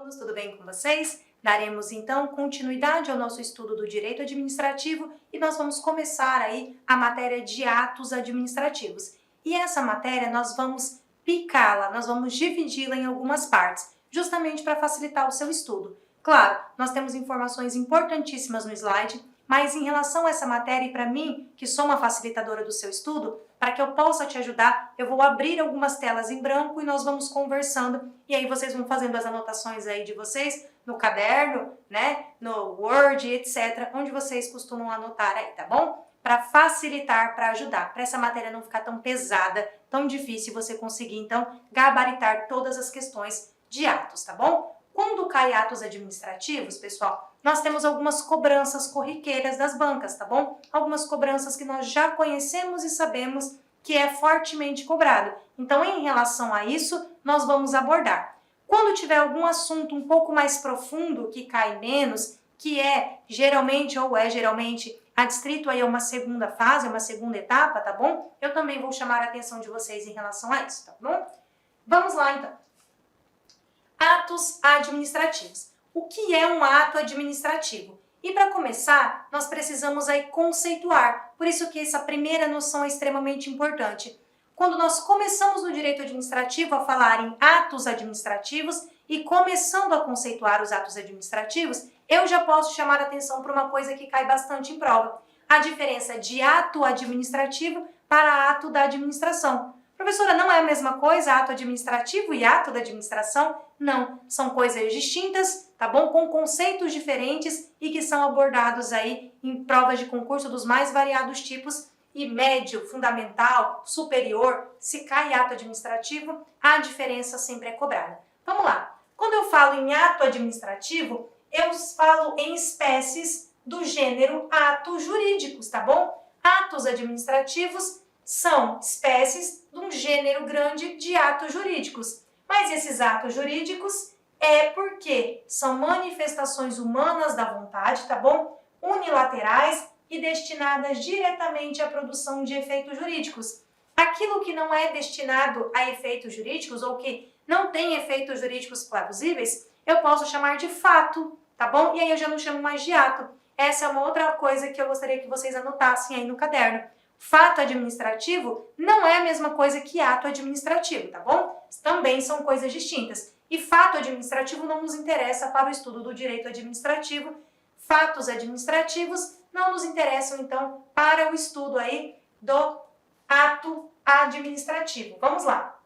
alunos, tudo bem com vocês? Daremos então continuidade ao nosso estudo do direito administrativo e nós vamos começar aí a matéria de atos administrativos. E essa matéria nós vamos picá-la, nós vamos dividi-la em algumas partes, justamente para facilitar o seu estudo. Claro, nós temos informações importantíssimas no slide, mas em relação a essa matéria e para mim, que sou uma facilitadora do seu estudo, para que eu possa te ajudar, eu vou abrir algumas telas em branco e nós vamos conversando e aí vocês vão fazendo as anotações aí de vocês no caderno, né, no Word, etc, onde vocês costumam anotar aí, tá bom? Para facilitar, para ajudar, para essa matéria não ficar tão pesada, tão difícil você conseguir então gabaritar todas as questões de atos, tá bom? Quando cai atos administrativos, pessoal, nós temos algumas cobranças corriqueiras das bancas, tá bom? Algumas cobranças que nós já conhecemos e sabemos que é fortemente cobrado. Então, em relação a isso, nós vamos abordar. Quando tiver algum assunto um pouco mais profundo, que cai menos, que é geralmente adstrito aí a uma segunda fase, uma segunda etapa, tá bom? Eu também vou chamar a atenção de vocês em relação a isso, tá bom? Vamos lá, então. Atos administrativos. O que é um ato administrativo? E para começar, nós precisamos aí conceituar. Por isso que essa primeira noção é extremamente importante. Quando nós começamos no direito administrativo a falar em atos administrativos e começando a conceituar os atos administrativos, eu já posso chamar a atenção para uma coisa que cai bastante em prova. A diferença de ato administrativo para ato da administração. Professora, não é a mesma coisa ato administrativo e ato da administração? Não, são coisas distintas, tá bom? Com conceitos diferentes e que são abordados aí em provas de concurso dos mais variados tipos e médio, fundamental, superior. Se cai ato administrativo, a diferença sempre é cobrada. Vamos lá. Quando eu falo em ato administrativo, eu falo em espécies do gênero atos jurídicos, tá bom? Atos administrativos são espécies de um gênero grande de atos jurídicos. Mas esses atos jurídicos é porque são manifestações humanas da vontade, tá bom? Unilaterais e destinadas diretamente à produção de efeitos jurídicos. Aquilo que não é destinado a efeitos jurídicos ou que não tem efeitos jurídicos plausíveis, eu posso chamar de fato, tá bom? E aí eu já não chamo mais de ato. Essa é uma outra coisa que eu gostaria que vocês anotassem aí no caderno. Fato administrativo não é a mesma coisa que ato administrativo, tá bom? Também são coisas distintas. E fato administrativo não nos interessa para o estudo do direito administrativo. Fatos administrativos não nos interessam, então, para o estudo aí do ato administrativo. Vamos lá.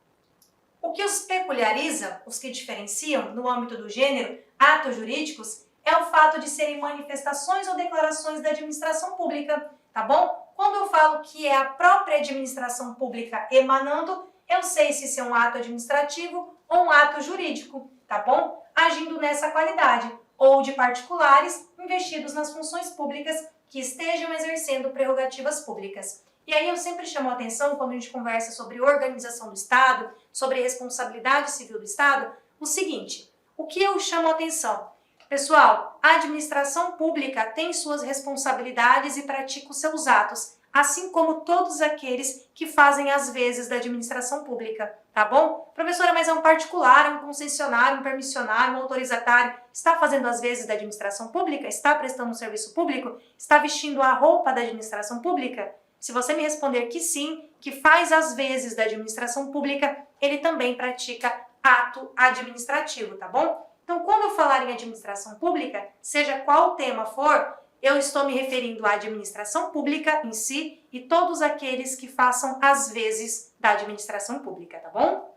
O que os peculiariza, os que diferenciam no âmbito do gênero atos jurídicos, é o fato de serem manifestações ou declarações da administração pública, tá bom? Quando eu falo que é a própria administração pública emanando, eu sei se isso é um ato administrativo ou um ato jurídico, tá bom? Agindo nessa qualidade, ou de particulares investidos nas funções públicas que estejam exercendo prerrogativas públicas. E aí eu sempre chamo a atenção, quando a gente conversa sobre organização do Estado, sobre responsabilidade civil do Estado, o seguinte, o que eu chamo a atenção? Pessoal, a administração pública tem suas responsabilidades e pratica os seus atos, assim como todos aqueles que fazem as vezes da administração pública, tá bom? Professora, mas é um particular, é um concessionário, um permissionário, um autorizatário, está fazendo as vezes da administração pública? Está prestando um serviço público? Está vestindo a roupa da administração pública? Se você me responder que sim, que faz as vezes da administração pública, ele também pratica ato administrativo, tá bom? Então, quando eu falar em administração pública, seja qual o tema for, eu estou me referindo à administração pública em si e todos aqueles que façam as vezes da administração pública, tá bom?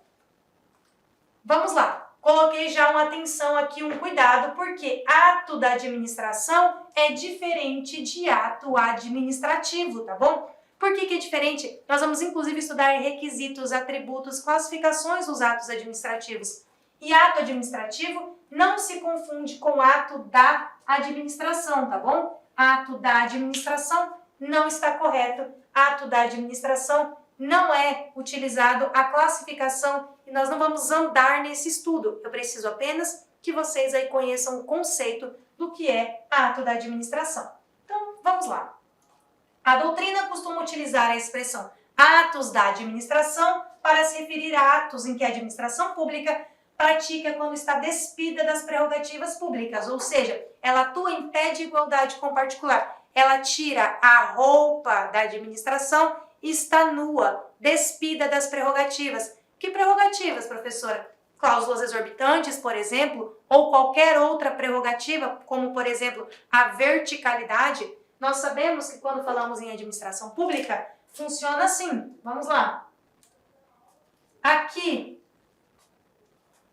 Vamos lá. Coloquei já uma atenção aqui, um cuidado, porque ato da administração é diferente de ato administrativo, tá bom? Por que é diferente? Nós vamos, inclusive, estudar requisitos, atributos, classificações dos atos administrativos. E ato administrativo não se confunde com ato da administração, tá bom? Ato da administração não está correto. Ato da administração não é utilizado a classificação e nós não vamos andar nesse estudo. Eu preciso apenas que vocês aí conheçam o conceito do que é ato da administração. Então, vamos lá. A doutrina costuma utilizar a expressão atos da administração para se referir a atos em que a administração pública pratica quando está despida das prerrogativas públicas, ou seja, ela atua em pé de igualdade com o particular. Ela tira a roupa da administração e está nua, despida das prerrogativas. Que prerrogativas, professora? Cláusulas exorbitantes, por exemplo, ou qualquer outra prerrogativa, como, por exemplo, a verticalidade. Nós sabemos que quando falamos em administração pública, funciona assim. Vamos lá. Aqui,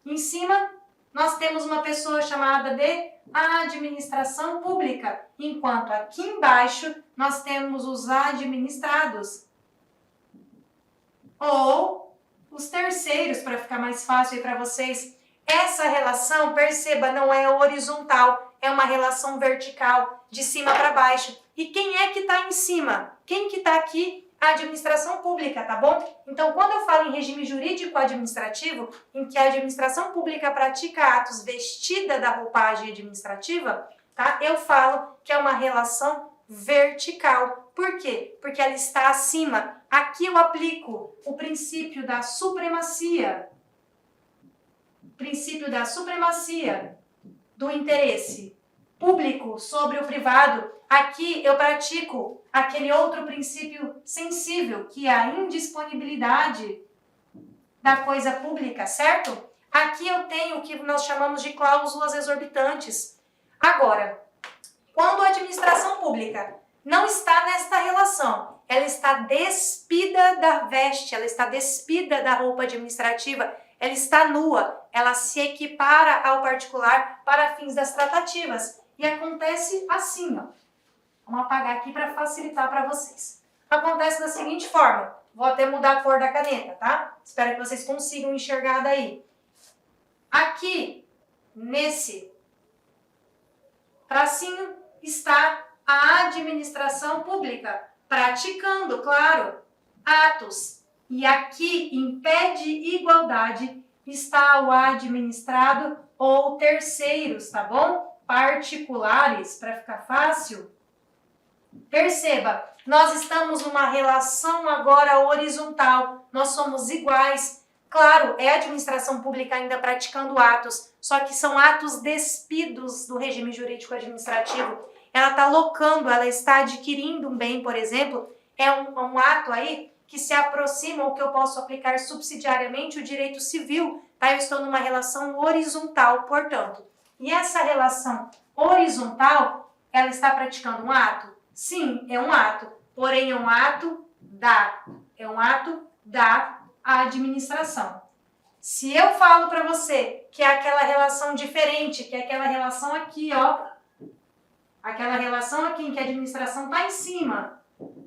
em cima, nós temos uma pessoa chamada de administração pública, enquanto aqui embaixo nós temos os administrados, ou os terceiros, para ficar mais fácil aí para vocês. Essa relação, perceba, não é horizontal, é uma relação vertical, de cima para baixo. E quem é que está em cima? Quem que está aqui? A administração pública, tá bom? Então, quando eu falo em regime jurídico administrativo, em que a administração pública pratica atos vestida da roupagem administrativa, tá? Eu falo que é uma relação vertical. Por quê? Porque ela está acima. Aqui eu aplico o princípio da supremacia. Princípio da supremacia do interesse público sobre o privado. Aqui eu pratico aquele outro princípio sensível, que é a indisponibilidade da coisa pública, certo? Aqui eu tenho o que nós chamamos de cláusulas exorbitantes. Agora, quando a administração pública não está nesta relação, ela está despida da veste, ela está despida da roupa administrativa, ela está nua, ela se equipara ao particular para fins das tratativas. E acontece assim, ó. Vamos apagar aqui para facilitar para vocês. Acontece da seguinte forma. Vou até mudar a cor da caneta, tá? Espero que vocês consigam enxergar daí. Aqui, nesse tracinho, está a administração pública, praticando, claro, atos. E aqui, em pé de igualdade, está o administrado ou terceiros, tá bom? Particulares, para ficar fácil. Perceba, nós estamos numa relação agora horizontal, nós somos iguais. Claro, é a administração pública ainda praticando atos, só que são atos despidos do regime jurídico administrativo. Ela está locando, ela está adquirindo um bem, por exemplo, é um ato aí que se aproxima ou que eu posso aplicar subsidiariamente o direito civil, tá? Eu estou numa relação horizontal, portanto. E essa relação horizontal, ela está praticando um ato? Sim, é um ato, porém é um ato da administração. Se eu falo para você que é aquela relação diferente, que é aquela relação aqui, ó, aquela relação aqui em que a administração está em cima,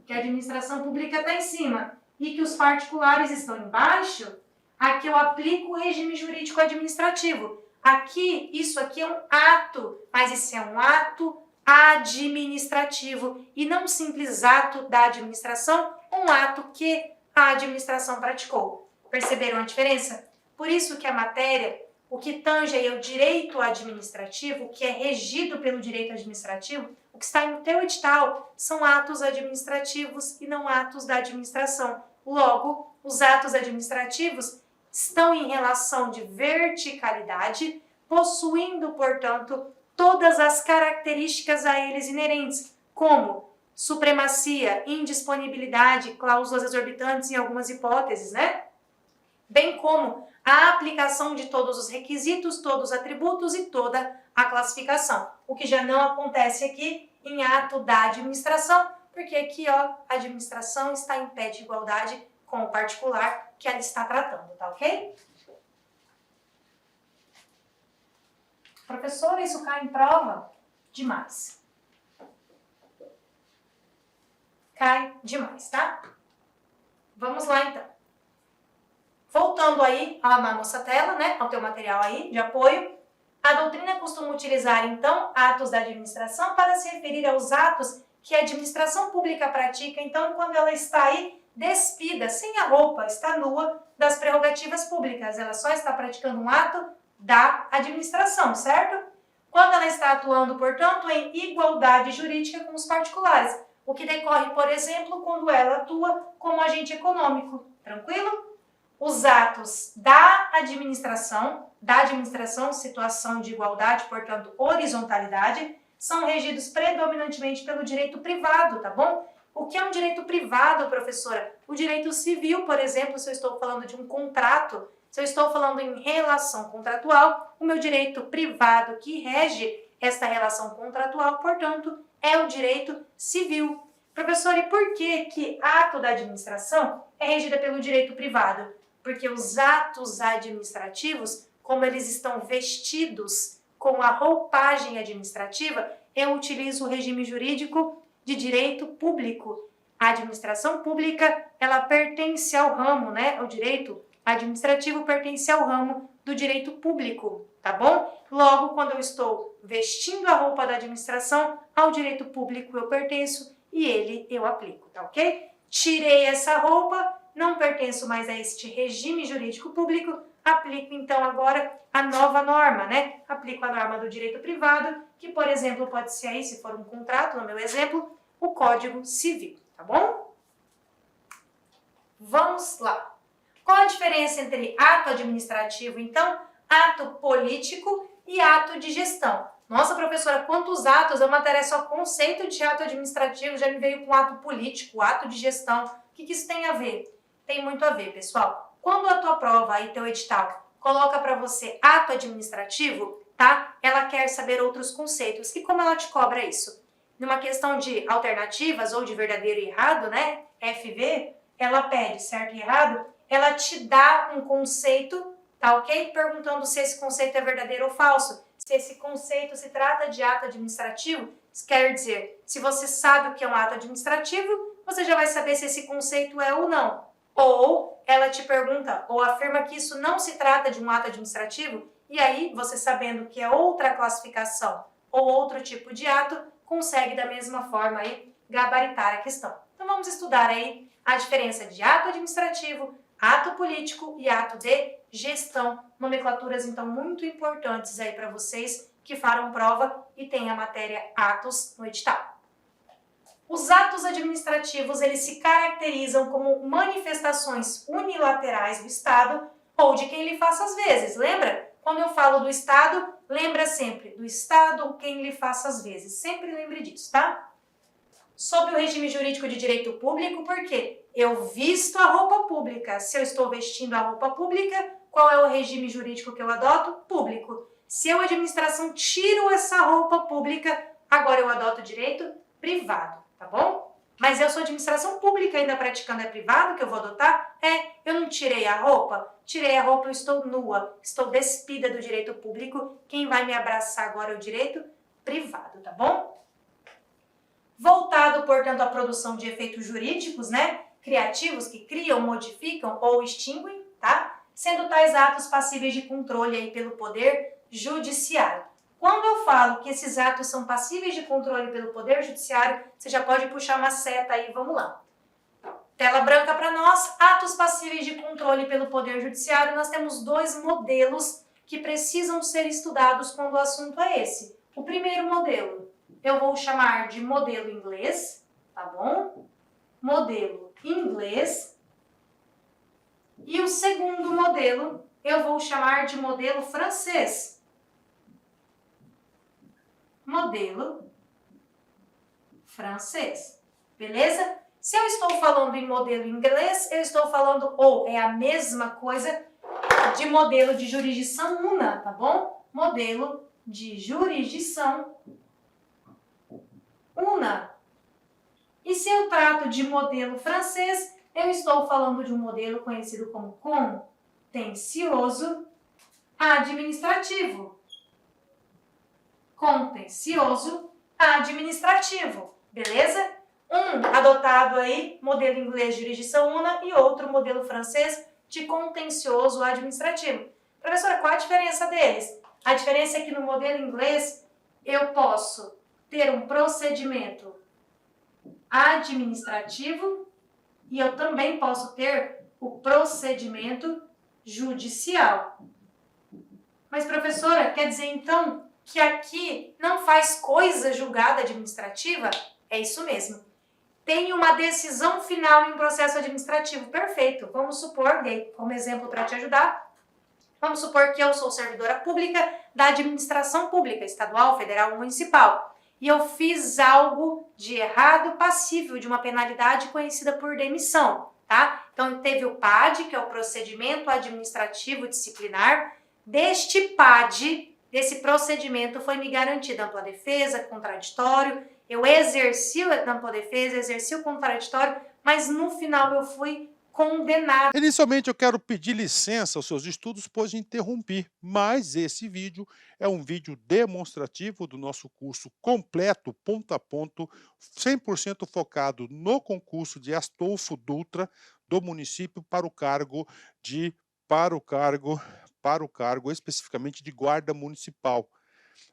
que a administração pública está em cima e que os particulares estão embaixo, aqui eu aplico o regime jurídico administrativo. Aqui, isso aqui é um ato, mas esse é um ato administrativo e não um simples ato da administração, um ato que a administração praticou. Perceberam a diferença? Por isso que a matéria, o que tange aí é o direito administrativo, o que é regido pelo direito administrativo, o que está no teu edital são atos administrativos e não atos da administração. Logo, os atos administrativos estão em relação de verticalidade, possuindo, portanto, todas as características a eles inerentes, como supremacia, indisponibilidade, cláusulas exorbitantes em algumas hipóteses, né? Bem como a aplicação de todos os requisitos, todos os atributos e toda a classificação. O que já não acontece aqui em ato da administração, porque aqui, ó, a administração está em pé de igualdade com o particular que ela está tratando, tá ok? Professora, isso cai em prova? Demais. Cai demais, tá? Vamos lá, então. Voltando aí na nossa tela, né, ao teu material aí de apoio, a doutrina costuma utilizar, então, atos da administração para se referir aos atos que a administração pública pratica, então, quando ela está aí despida, sem a roupa, está nua das prerrogativas públicas. Ela só está praticando um ato da administração, certo? Quando ela está atuando, portanto, em igualdade jurídica com os particulares, o que decorre, por exemplo, quando ela atua como agente econômico, tranquilo? Os atos da administração da administração, situação de igualdade, portanto, horizontalidade, são regidos predominantemente pelo direito privado, tá bom? O que é um direito privado, professora? O direito civil, por exemplo, se eu estou falando de um contrato, se eu estou falando em relação contratual, o meu direito privado que rege esta relação contratual, portanto, é o direito civil. Professor, e por que ato da administração é regida pelo direito privado? Porque os atos administrativos, como eles estão vestidos com a roupagem administrativa, eu utilizo o regime jurídico de direito público. A administração pública, ela pertence ao ramo, né? O direito administrativo pertence ao ramo do direito público, tá bom? Logo, quando eu estou vestindo a roupa da administração, ao direito público eu pertenço e ele eu aplico, tá ok? Tirei essa roupa, não pertenço mais a este regime jurídico público, aplico então agora a nova norma, né? Aplico a norma do direito privado, que por exemplo pode ser aí, se for um contrato, no meu exemplo, o Código Civil, tá bom? Vamos lá. Qual a diferença entre ato administrativo, então, ato político e ato de gestão? Nossa, professora, quantos atos? Eu matéria só conceito de ato administrativo, já me veio com ato político, ato de gestão. O que isso tem a ver? Tem muito a ver, pessoal. Quando a tua prova, aí teu edital, coloca para você ato administrativo, tá? Ela quer saber outros conceitos. E como ela te cobra isso? Numa questão de alternativas ou de verdadeiro e errado, né? FV, ela pede certo e errado, ela te dá um conceito, tá ok? Perguntando se esse conceito é verdadeiro ou falso. Se esse conceito se trata de ato administrativo, isso quer dizer, se você sabe o que é um ato administrativo, você já vai saber se esse conceito é ou não. Ou ela te pergunta, ou afirma que isso não se trata de um ato administrativo, e aí, você sabendo que é outra classificação ou outro tipo de ato, consegue da mesma forma aí gabaritar a questão. Então vamos estudar aí a diferença de ato administrativo, ato político e ato de gestão, nomenclaturas então muito importantes aí para vocês que farão prova e têm a matéria atos no edital. Os atos administrativos, eles se caracterizam como manifestações unilaterais do Estado ou de quem lhe faça às vezes. Lembra? Quando eu falo do Estado, lembra sempre do Estado ou quem lhe faça às vezes. Sempre lembre disso, tá? Sob o regime jurídico de direito público, por quê? Eu visto a roupa pública. Se eu estou vestindo a roupa pública, qual é o regime jurídico que eu adoto? Público. Se eu, administração, tiro essa roupa pública, agora eu adoto direito privado, tá bom? Mas eu sou administração pública, ainda praticando é privado que eu vou adotar? Eu não tirei a roupa? Tirei a roupa, eu estou nua, estou despida do direito público. Quem vai me abraçar agora é o direito privado, tá bom? Voltado, portanto, à produção de efeitos jurídicos, né? Criativos que criam, modificam ou extinguem, tá? Sendo tais atos passíveis de controle aí pelo Poder Judiciário. Quando eu falo que esses atos são passíveis de controle pelo Poder Judiciário, você já pode puxar uma seta aí, vamos lá. Tela branca para nós, atos passíveis de controle pelo Poder Judiciário. Nós temos dois modelos que precisam ser estudados quando o assunto é esse. O primeiro modelo, eu vou chamar de modelo inglês, tá bom? Modelo inglês. E o segundo modelo, eu vou chamar de modelo francês. Modelo francês, beleza? Se eu estou falando em modelo inglês, eu estou falando, ou é a mesma coisa de modelo de jurisdição una, tá bom? Modelo de jurisdição una. E se eu trato de modelo francês, eu estou falando de um modelo conhecido como contencioso administrativo. Contencioso administrativo, beleza? Um adotado aí, modelo inglês de jurisdição una, e outro modelo francês de contencioso administrativo. Professora, qual a diferença deles? A diferença é que no modelo inglês eu posso ter um procedimento administrativo e eu também posso ter o procedimento judicial. Mas, professora, quer dizer então que aqui não faz coisa julgada administrativa? É isso mesmo. Tem uma decisão final em processo administrativo. Perfeito. Vamos supor, dei como exemplo para te ajudar, Vamos supor que eu sou servidora pública da administração pública, estadual, federal ou municipal, e eu fiz algo de errado passível de uma penalidade conhecida por demissão, tá? Então teve o PAD, que é o procedimento administrativo disciplinar. Deste PAD, desse procedimento, foi me garantida ampla defesa, contraditório, eu exerci a ampla defesa, exerci o contraditório, mas no final eu fui condenado. Inicialmente, eu quero pedir licença aos seus estudos, pois interrompi, mas esse vídeo é um vídeo demonstrativo do nosso curso completo, ponto a ponto, 100% focado no concurso de Astolfo Dutra do município de para o cargo para o cargo especificamente de guarda municipal.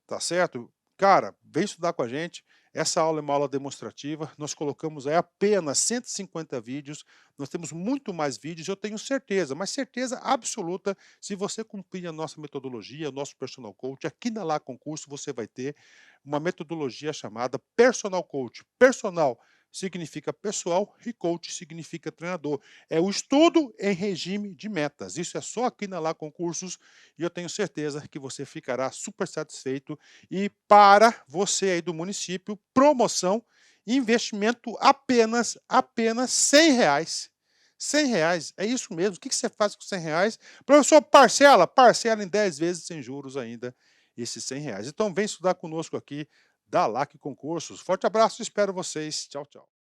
Tá certo? Cara, vem estudar com a gente. Essa aula é uma aula demonstrativa. Nós colocamos aí apenas 150 vídeos. Nós temos muito mais vídeos, eu tenho certeza, mas certeza absoluta, se você cumprir a nossa metodologia, o nosso personal coach, aqui na Lá Concurso você vai ter uma metodologia chamada personal coach. Personal significa pessoal e coach significa treinador. É o estudo em regime de metas. Isso é só aqui na Lá Concursos e eu tenho certeza que você ficará super satisfeito. E para você aí do município, promoção, investimento apenas R$ 100. R$ 100, é isso mesmo. O que você faz com R$ 100? Professor, parcela em 10 vezes sem juros ainda esses R$ 100. Então vem estudar conosco aqui da LAC Concursos. Forte abraço, espero vocês. Tchau, tchau.